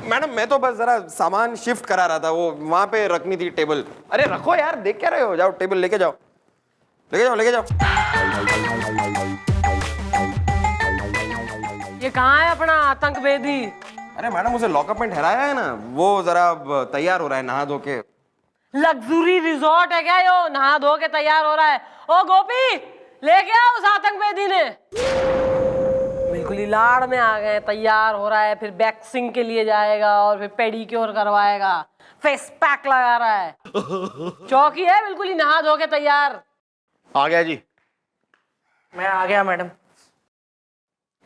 Madam मैं तो बस जरा सामान शिफ्ट करा रहा था, वो वहां पे रखनी थी टेबल। अरे रखो यार, देख क्या रहे हो, जाओ टेबल लेके जाओ, लेके जाओ लेके जाओ। ये कहाँ है अपना आतंक बेदी? अरे मैडम उसे लॉकअप में ठहराया है ना, वो जरा तैयार हो रहा है नहा धो के। लग्जरी रिजॉर्ट है क्या यो, नहा धो के तैयार हो रहा है? ओ गोपी, लेके आओ उस आतंक बेदी ने। बिल्कुल ही लाड़ में आ गए, तैयार हो रहा है, फिर वैक्सिंग के लिए जाएगा और फिर पेडिक्योर करवाएगा, फेस पैक लगा रहा है। चौकी है बिल्कुल ही नहा धो के तैयार। आ गया जी। मैं आ गया मैडम।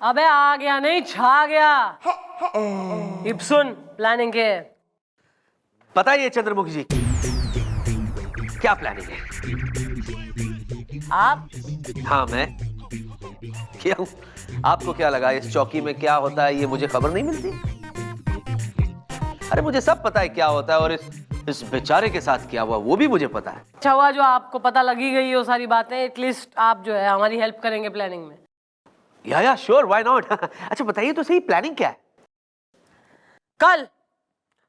अबे आ गया नहीं, छा गया। अब सुन प्लानिंग के। बताइए चंद्रमुखी जी, क्या प्लानिंग है? आप? हाँ मैं क्या हूँ? आपको क्या लगा इस चौकी में क्या होता है ये मुझे खबर नहीं मिलती? अरे मुझे सब पता है क्या होता है, और इस बेचारे के साथ क्या हुआ वो भी मुझे पता है। अच्छा हुआ जो आपको पता लगी गई वो सारी बातें, एटलीस्ट आप जो है हमारी हेल्प करेंगे प्लानिंग में। या श्योर, व्हाई नॉट। अच्छा बताइए तो सही, प्लानिंग क्या है? कल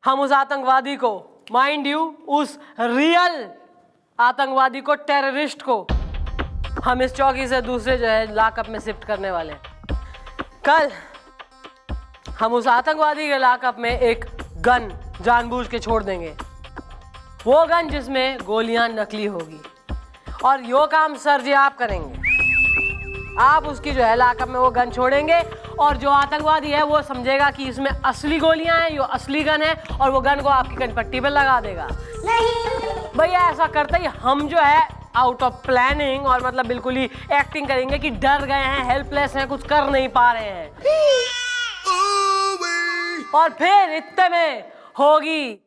हम उस आतंकवादी को, माइंड यू उस रियल आतंकवादी को, टेररिस्ट को, हम इस चौकी से दूसरे जो है लॉकअप में शिफ्ट करने वाले हैं। कल हम उस आतंकवादी के लॉकअप में एक गन जानबूझ के छोड़ देंगे, वो गन जिसमें गोलियां नकली होगी, और यो काम सर जी आप करेंगे। आप उसकी जो है लॉकअप में वो गन छोड़ेंगे, और जो आतंकवादी है वो समझेगा कि इसमें असली गोलियां हैं, यो असली गन है, और वो गन को आपकी कनपट्टी पे लगा देगा। नहीं भैया, ऐसा करते ही हम जो है आउट ऑफ प्लानिंग और मतलब बिल्कुल ही एक्टिंग करेंगे कि डर गए हैं, हेल्पलेस हैं, कुछ कर नहीं पा रहे हैं, और फिर इतने में होगी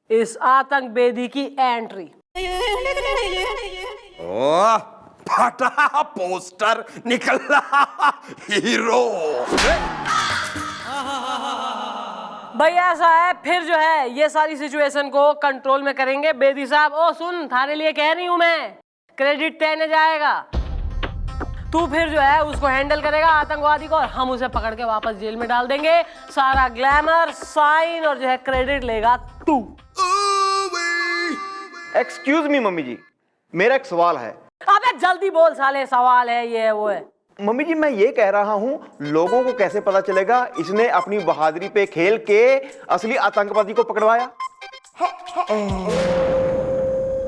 इस आतंक बेदी की एंट्री। ओह फटा पोस्टर निकल रहा, हीरो। भैया ऐसा है, फिर जो है ये सारी सिचुएशन को कंट्रोल में करेंगे। बेदी साहब, ओ सुन, थारे लिए कह रही हूं मैं, क्रेडिट तेने जाएगा। तू फिर जो है उसको हैंडल करेगा आतंकवादी को, और हम उसे पकड़ के वापस जेल में डाल देंगे। सारा ग्लैमर, साइन और जो है क्रेडिट लेगा तू। एक्सक्यूज मी मम्मी जी, मेरा एक सवाल है। अबे जल्दी बोल साले, सवाल है ये है वो है। मम्मी जी मैं ये कह रहा हूँ, लोगों को कैसे पता चलेगा इसने अपनी बहादुरी पे खेल के असली आतंकवादी को पकड़वाया?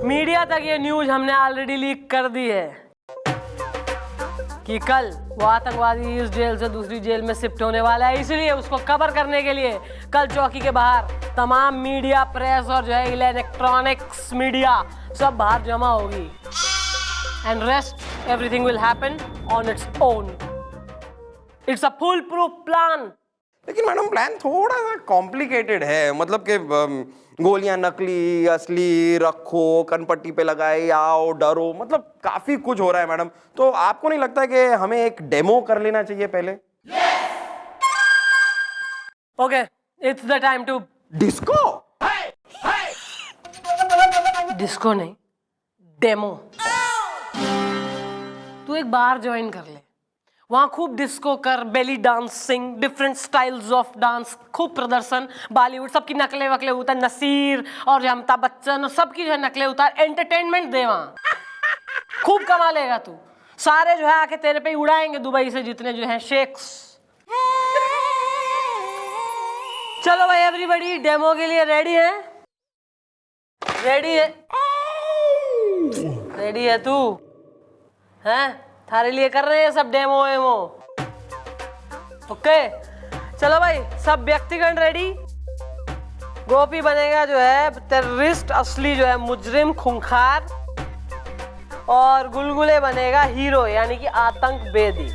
मीडिया तक ये न्यूज हमने ऑलरेडी लीक कर दी है कि कल वो आतंकवादी इस जेल से दूसरी जेल में शिफ्ट होने वाला है, इसलिए उसको कवर करने के लिए कल चौकी के बाहर तमाम मीडिया, प्रेस और जो है इलेक्ट्रॉनिक्स मीडिया सब बाहर जमा होगी। And rest, everything will happen on its own. It's a foolproof plan. लेकिन मैडम प्लान थोड़ा सा कॉम्प्लिकेटेड है, मतलब कि गोलियां नकली असली रखो, कनपट्टी पे लगाए, आओ डरो, मतलब काफी कुछ हो रहा है मैडम। तो आपको नहीं लगता कि हमें एक डेमो कर लेना चाहिए पहले? Okay, it's the time to disco? Disco नहीं, डेमो। तू एक बार ज्वाइन कर ले, वहां खूब डिस्को कर, belly dancing, different styles of dance, खूब प्रदर्शन, बॉलीवुड सबकी नकलें वकले उतार, नसीर और अमिताभ बच्चन और सबकी जो है नकलें उतार, एंटरटेनमेंट दे वहां, खूब कमा लेगा तू। सारे जो है आके तेरे पे ही उड़ाएंगे दुबई से जितने जो है शेख्स। चलो भाई एवरीबॉडी, डेमो के लिए रेडी है? रेडी है? रेडी है तू? हैं? थारे लिए कर रहे हैं सब डेमो वेमो। ओके चलो भाई, सब व्यक्तिगत रेडी। गोपी बनेगा जो है टेररिस्ट, असली जो है मुजरिम खूंखार, और गुलगुले बनेगा हीरो यानी कि आतंक बेदी।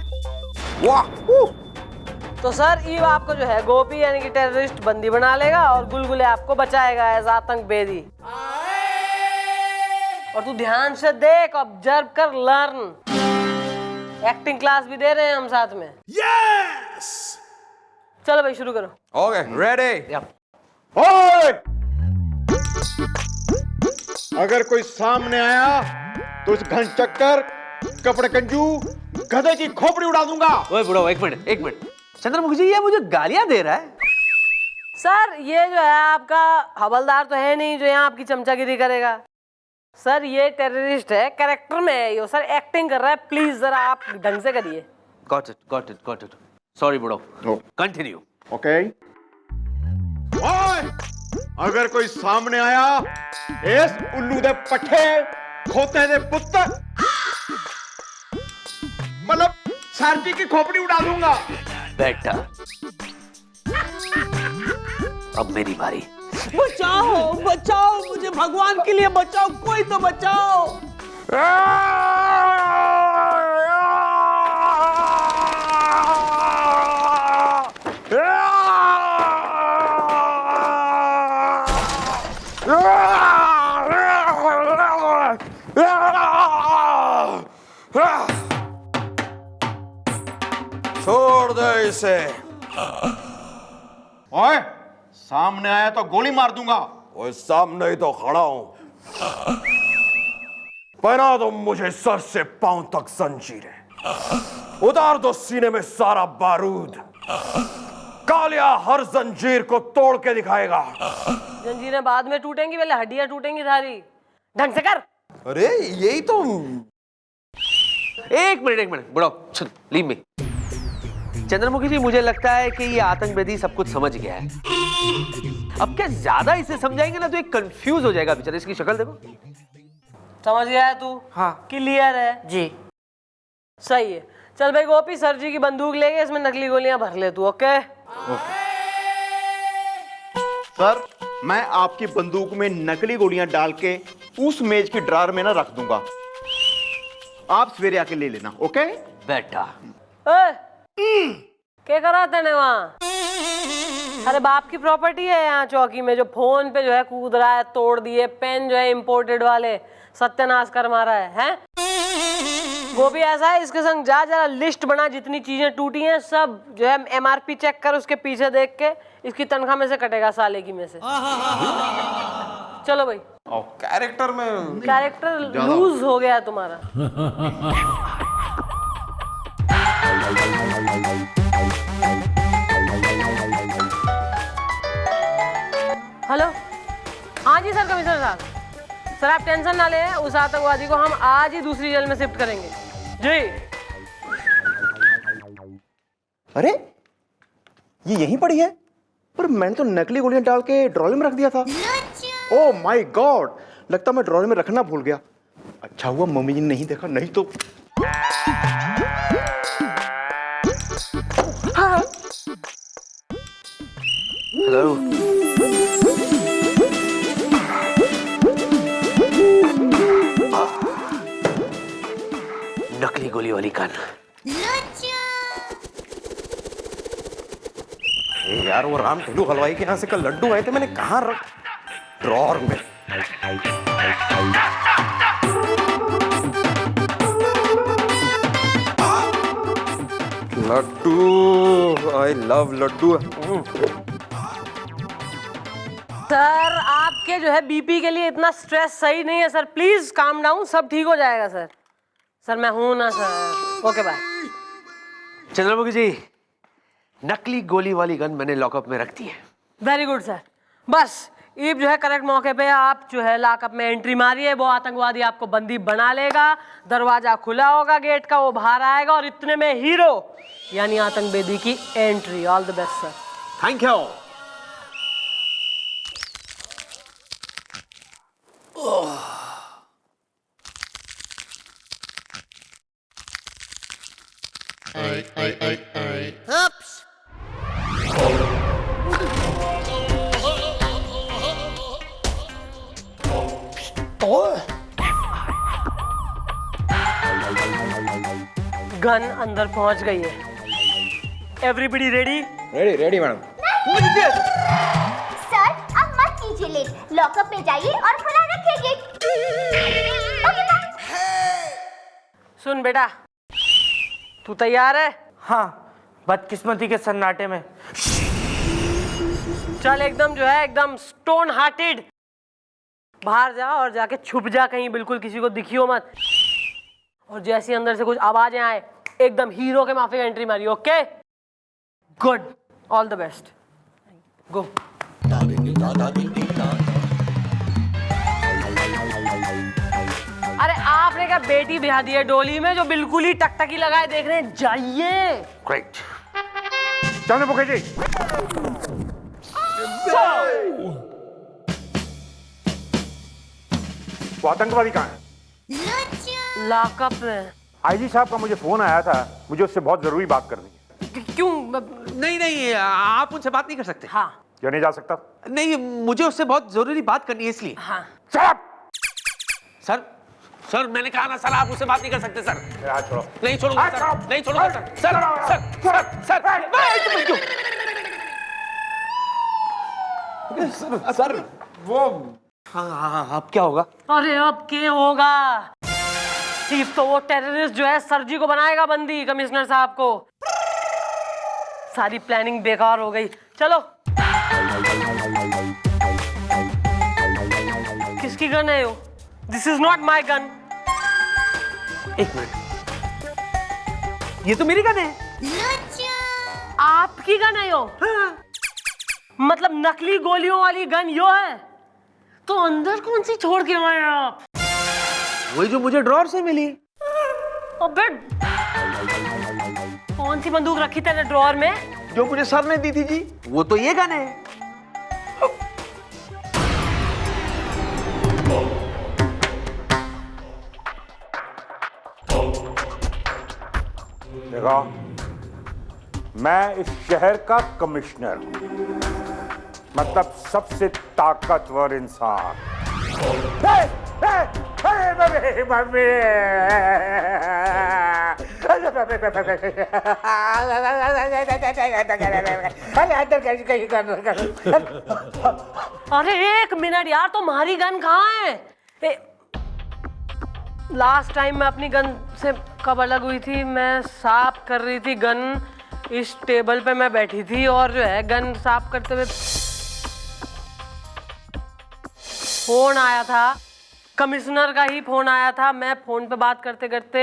वाह! तो सर ये आपको जो है गोपी यानी कि टेररिस्ट बंदी बना लेगा, और गुलगुले आपको बचाएगा एज आतंक बेदी। और तू ध्यान से देख, ऑब्जर्व कर, लर्न। एक्टिंग क्लास भी दे रहे हैं हम साथ में। यस! चलो भाई शुरू करो। Okay ready. ओए! अगर कोई सामने आया तो उस घन चक्कर, कपड़े कंजू, गधे की खोपड़ी उड़ा दूंगा। ओए बुढ़ा, एक मिनट। चंद्रमुखी जी ये मुझे गालियां दे रहा है। सर ये जो है आपका हवलदार तो है नहीं जो यहाँ आपकी चमचागिरी करेगा। सर ये टेररिस्ट है, कैरेक्टर में है ये। सर एक्टिंग कर रहा है, प्लीज जरा आप ढंग से करिए। Got it. Sorry bro, continue. Okay. ओए, अगर कोई सामने आया इस उल्लू दे पट्ठे खोते दे पुत्र, मतलब सर जी की खोपड़ी उड़ा दूंगा। बेटा अब मेरी बारी। बचाओ बचाओ, मुझे भगवान के लिए बचाओ, कोई तो बचाओ। छोड़ दे इसे। ओए, सामने आया तो गोली मार दूंगा। और सामने ही तो खड़ा हूं। पहना दो मुझे सर से पांव तक जंजीरें, उतार दो सीने में सारा बारूद। कालिया हर जंजीर को तोड़ के दिखाएगा। जंजीरें बाद में टूटेंगी, पहले हड्डियां टूटेंगी सारी। ढंग से कर। अरे यही तो। एक minute bro, leave me. Chandramukhi ji मुझे लगता है कि ये आतंकवादी सब कुछ समझ गया है। अब क्या ज्यादा इसे समझाएंगे ना तो ये कंफ्यूज हो जाएगा बेचारा। इसकी शक्ल देखो। समझ गया है तू? हाँ। क्लियर है जी। सही है। चल भाई गोपी, सर जी की बंदूक लेके इसमें नकली गोलियां भर ले तू। ओके सर, मैं आपकी बंदूक में नकली गोलियां डाल के उस मेज की ड्रार में ना रख दूंगा। आप सवेरे आके ले लेना। ओके बेटा क्या करा तेने वहाँ? अरे बाप की प्रॉपर्टी है यहाँ चौकी में, जो फोन पे जो है कूद रहा है, तोड़ दिए पेन जो है इंपोर्टेड वाले, सत्यानाश कर मारा है? गोपी ऐसा है, इसके संग जा, जरा लिस्ट बना जितनी चीजें टूटी हैं सब जो है MRP चेक कर, उसके पीछे देख के इसकी तनख्वाह में से कटेगा साले की में से। चलो भाई। कैरेक्टर लूज हो गया है तुम्हारा। हेलो, हाँ जी सर, कमिश्नर साहब। सर आप टेंशन ना लें, उस आतंकवादी को हम आज ही दूसरी जेल में शिफ्ट करेंगे जी। अरे ये यहीं पड़ी है, पर मैंने तो नकली गोलियां डाल के ड्रॉर में रख दिया था। ओह माय गॉड, लगता मैं ड्रॉर में रखना भूल गया। अच्छा हुआ मम्मी जी ने नहीं देखा, नहीं तो। हेलो, नकली गोली वाली गन। यार वो राम ढिल्लू हलवाई के यहाँ से कल लड्डू आए थे, मैंने कहाँ रख? ड्रॉर में। Laddoo, I love laddoo. Sir आपके जो है बीपी के लिए इतना स्ट्रेस सही नहीं है सर, प्लीज काम डाउन, सब ठीक हो जाएगा सर। सर मैं हूं ना sir. Okay bye. Chandramukhi ji, नकली गोली वाली गन मैंने लॉकअप में रख दी है। Very good sir. बस ईब जो है करेक्ट मौके पे आप जो है लॉकअप में एंट्री मारिए, वो आतंकवादी आपको बंदी बना लेगा, दरवाजा खुला होगा गेट का, वो बाहर आएगा और इतने में हीरो यानी आतंकवादी की entry. All the best sir. Thank you. Gun अंदर पहुंच गई है। Everybody ready? Ready ready madam. Sir अब मत कीजिए लेट, लॉकअप में जाइए और खुला रखिए गेट। Okay bye. सुन बेटा, तू तैयार है? हाँ, बदकिस्मती के सन्नाटे में। चल एकदम जो है एकदम स्टोन हार्टेड बाहर जा और जाके छुप जा कहीं, बिल्कुल किसी को दिखियो मत। और जैसी अंदर से कुछ आवाजें आए एकदम हीरो के माफिक एंट्री मारी। Okay good, all the best, go. अरे आपने क्या बेटी बिहा दी है डोली में जो बिल्कुल ही टकटकी लगाए देख रहे हैं, जाइए। ग्रेट। चंद्रमुखी जी, वो आतंकवादी कहाँ है? लॉकअप में। आईजी साहब का मुझे फोन आया था, मुझे उससे बहुत जरूरी बात करनी है। क्यों? नहीं नहीं, आप उनसे बात नहीं कर सकते। हाँ क्यों नहीं जा सकता? नहीं, मुझे उससे बहुत जरूरी बात करनी है इसलिए। हाँ। सर सर मैंने कहा ना सर, आप उससे बात नहीं कर सकते सर। मेरे हाथ छोड़ो। नहीं छोड़ूंगा सर, नहीं छोड़ूंगा sir. Sir sir sir sir sir वो हाँ हाँ हाँ, अब क्या होगा? अरे अब क्या होगा? सिर्फ तो वो टेररिस्ट जो है सर जी को बनाएगा बंदी, कमिश्नर साहब को। सारी प्लानिंग बेकार हो गई। चलो। किसकी गन है वो? This is not my gun. एक मिनट, ये तो मेरी गन है। आपकी गन है यो? हाँ। मतलब नकली गोलियों वाली गन यो है? तो अंदर कौन सी छोड़ के आए आप? वही जो मुझे ड्रॉर से मिली। अबे कौन सी बंदूक रखी तेरे ड्रॉर में? जो मुझे सर ने दी थी जी, वो तो ये गन है। देखो, मैं इस शहर का कमिश्नर हूं, मतलब सबसे ताकतवर इंसान। अरे एक मिनट यार, तुम्हारी गन कहाँ है? लास्ट टाइम मैं अपनी गन से कब अलग हुई थी? मैं साफ कर रही थी गन, इस टेबल पे मैं बैठी थी और जो है गन साफ करते हुए फोन आया था, कमिश्नर का ही फोन आया था। मैं फोन पे बात करते करते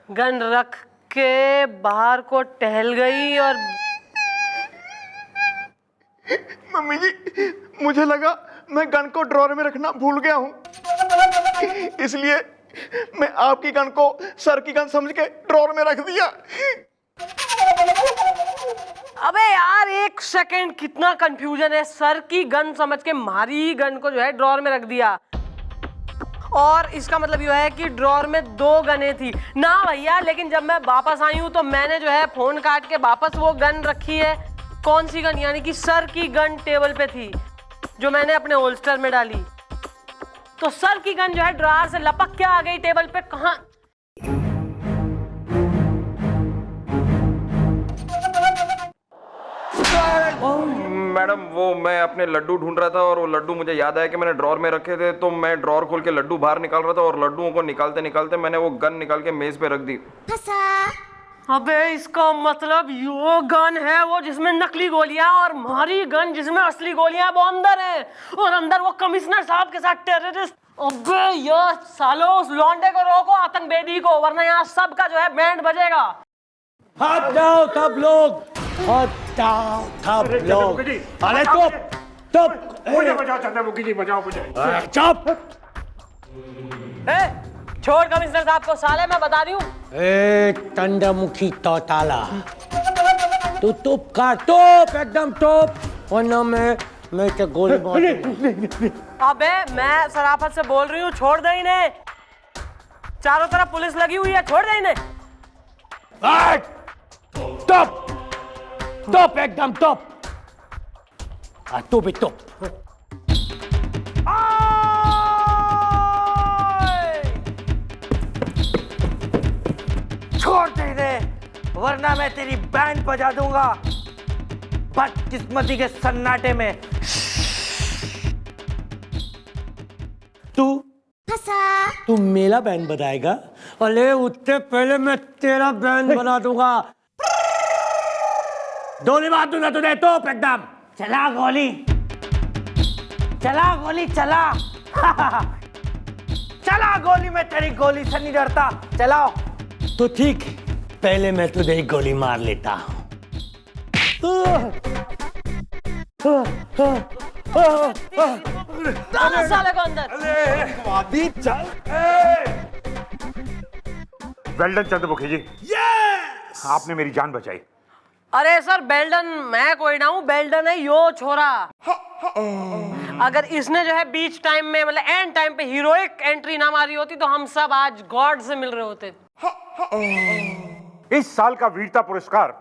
गन रख के बाहर को टहल गई और मम्मी जी, मुझे लगा मैं गन को ड्रॉर में रखना भूल गया हूँ, इसलिए मैं आपकी गन को सर की गन समझ के ड्रॉर में रख दिया। अबे यार एक सेकंड, कितना कंफ्यूजन है। सर की गन समझ के मारी गन को जो है ड्रॉर में रख दिया, और इसका मतलब यह है कि ड्रॉर में 2 गनें थी ना भैया। लेकिन जब मैं वापस आई हूं तो मैंने जो है फोन काट के वापस वो गन रखी है। कौन सी गन? यानी कि सर की गन टेबल पे थी जो मैंने अपने होल्स्टर में डाली। तो सर की गन जो है ड्रॉर से लपक के आ गई टेबल पे। कहां? मैडम वो मैं अपने लड्डू ढूंढ रहा था और वो लड्डू मुझे याद आया कि मैंने ड्रॉर में रखे थे, तो मैं ड्रॉर खोल के लड्डू बाहर निकाल रहा था और लड्डुओं को निकालते निकालते मैंने वो गन निकाल के मेज पे रख दी। अबे इसका मतलब यो गन है वो जिसमें नकली गोलियां, और हमारी गन जिसमें असली गोलियां वो अंदर है, और अंदर वो कमिश्नर साहब के साथ टेररिस्ट। अबे यार सालो, उस लौंडे को रोको, आतंकवादी को, वरना यहाँ सबका जो है बैंड बजेगा। हाथ जाओ सब लोग, हाथ जाओ सब लोग। अरे चुप मुझे बचाओ चंद्रमुखी जी, बचाओ मुझे। चुप। छोड़ कमिश्नर साहब को, साले मैं बता रही हूँ। चंद्रमुखी तोताला, तू टुप का टुप, एकदम टुप, वरना मैं तो गोली मार। अबे मैं सराफत से बोल रही हूँ, छोड़ दे इन्हें। चारों तरफ पुलिस लगी हुई है, छोड़ दे इन्हें। टुप टुप, एकदम टुप, तू भी टुप। छोड़ दे इन्हें, वरना मैं तेरी बैंड बजा दूंगा बदकिस्मती के सन्नाटे में। तू मेरा बैंड बजाएगा? अरे उससे पहले मैं तेरा बैंड बना दूंगा। गोली मार दूंगा तुझे, टोप एकदम। चला गोली, चला गोली, चला। चला गोली, मैं तेरी गोली से नहीं डरता, चलाओ। तो ठीक, पहले मैं तुझे एक गोली मार लेता हूँ। डालो साले को अंदर। वादी चल। वेल डन चंद्रमुखी जी, आपने मेरी जान बचाई। अरे सर बेल्डन मैं कोई ना हूँ, बेल्डन है यो छोरा। अगर इसने जो है बीच टाइम में मतलब एंड टाइम पे हीरोइक एंट्री ना मारी होती तो हम सब आज गॉड से मिल रहे होते। इस साल का वीरता पुरस्कार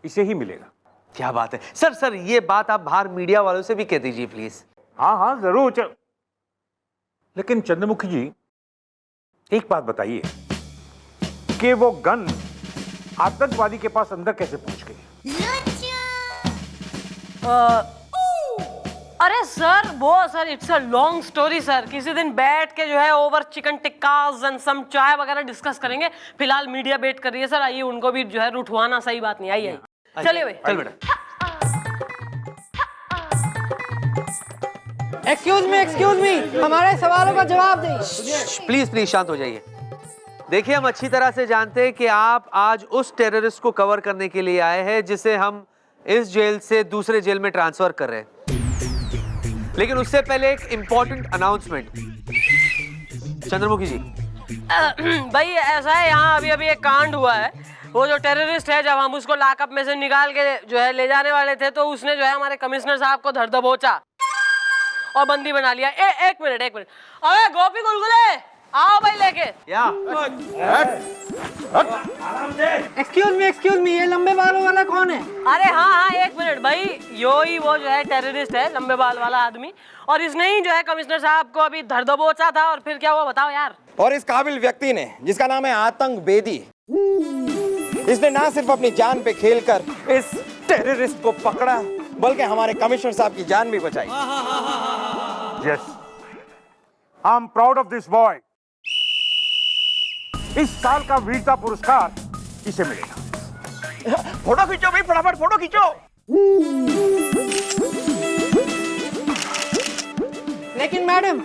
इसे ही मिलेगा। क्या बात है सर। सर ये बात आप बाहर मीडिया वालों से भी कह दीजिए प्लीज। हाँ हाँ जरूर। लेकिन चंद्रमुखी जी एक बात बताइए कि वो गन आतंकवादी के पास अंदर कैसे पहुंच गई? अरे सर वो sir it's a long story sir, किसी दिन बैठ के जो है ओवर चिकन टिक्कास एंड सम चाय वगैरह डिस्कस करेंगे। फिलहाल मीडिया वेट कर रही है सर, आइए उनको भी जो है रुठवाना सही बात नहीं। आइए चलिए भाई। चल बेटा। एक्सक्यूज मी, हमारे सवालों का जवाब दें। प्लीज प्लीज शांत हो जाइए। देखिए हम अच्छी तरह से जानते हैं कि आप आज उस टेररिस्ट को कवर करने के लिए आए हैं जिसे हम इस जेल से दूसरे जेल में ट्रांसफर कर रहे हैं। लेकिन उससे पहले एक इंपॉर्टेंट अनाउंसमेंट। चंद्रमुखी जी भाई ऐसा है, यहाँ अभी अभी एक कांड हुआ है। वो जो टेररिस्ट है जब हम उसको लॉकअप में से निकाल के जो है ले जाने वाले थे तो उसने जो है हमारे कमिश्नर साहब को धर दबोचा और बंदी बना लिया। एक मिनट अबे गोपी गुलगुले आओ भाई लेके। एक्सक्यूज मी, ये लंबे बालों वाला कौन है? अरे हाँ एक मिनट भाई, यो ही वो जो है टेररिस्ट है, लंबे बाल वाला आदमी। और इसने ही जो है कमिश्नर साहब को अभी धर दबोचा था। और फिर क्या हुआ बताओ यार। और इस काबिल व्यक्ति ने जिसका नाम है आतंक बेदी, इसने ना सिर्फ अपनी जान पे खेलकर इस टेररिस्ट को पकड़ा बल्कि हमारे कमिश्नर साहब की जान भी बचाई। Yes, I am proud of this boy. इस साल का वीरता पुरस्कार इसे मिलेगा। फोटो खींचो भाई, फटाफट फोटो खींचो। लेकिन मैडम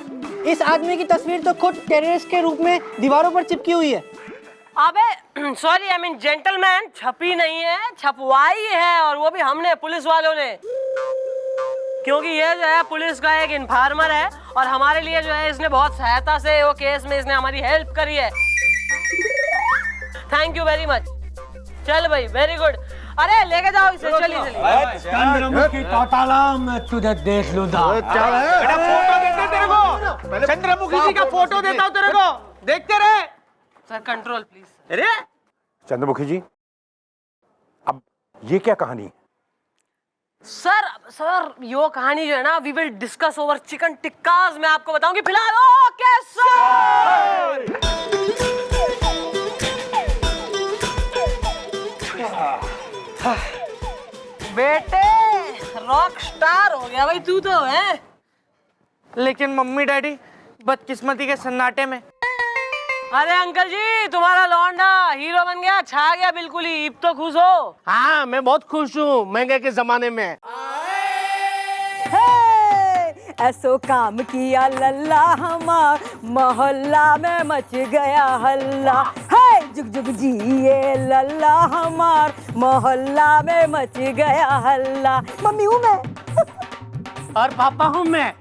इस आदमी की तस्वीर तो खुद टेररिस्ट के रूप में दीवारों पर चिपकी हुई है। अबे सॉरी आई मीन जेंटलमैन, छपी नहीं है, छपवाई है। और वो भी हमने, पुलिस वालों ने। क्योंकि ये जो है पुलिस का एक इन्फॉर्मर है और हमारे लिए जो है इसने बहुत सहायता से वो केस में इसने हमारी हेल्प करी है। Thank you very much. चल भाई वेरी गुड। अरे लेके जाओ इसे, चलिए। चंद्रमुखी तोताला मैं तुझे देख लूंगा। बेटा फोटो देते तेरे को, चंद्रमुखी जी का फोटो देता हूँ तेरे को, देखते रहे। Sir control please. अरे चंद्रमुखी जी अब ये क्या कहानी है? सर यो कहानी जो है ना we will discuss over chicken tikkas मैं आपको बताऊंगी। फिलहाल ओके सर। बेटे रॉक स्टार हो गया भाई तू तो है। लेकिन मम्मी डैडी बदकिस्मती के सन्नाटे में। अरे अंकल जी तुम्हारा लौंडा हीरो बन गया, छा गया बिल्कुल ही। अब तो खुश हो? हाँ मैं बहुत खुश हूँ महंगे के जमाने में। ऐसो काम किया लल्ला हमार मोहल्ला में मच गया हल्ला। है जुग जुग जिए लल्ला हमार मोहल्ला में मच गया हल्ला। मम्मी हूँ मैं और पापा हूँ मैं।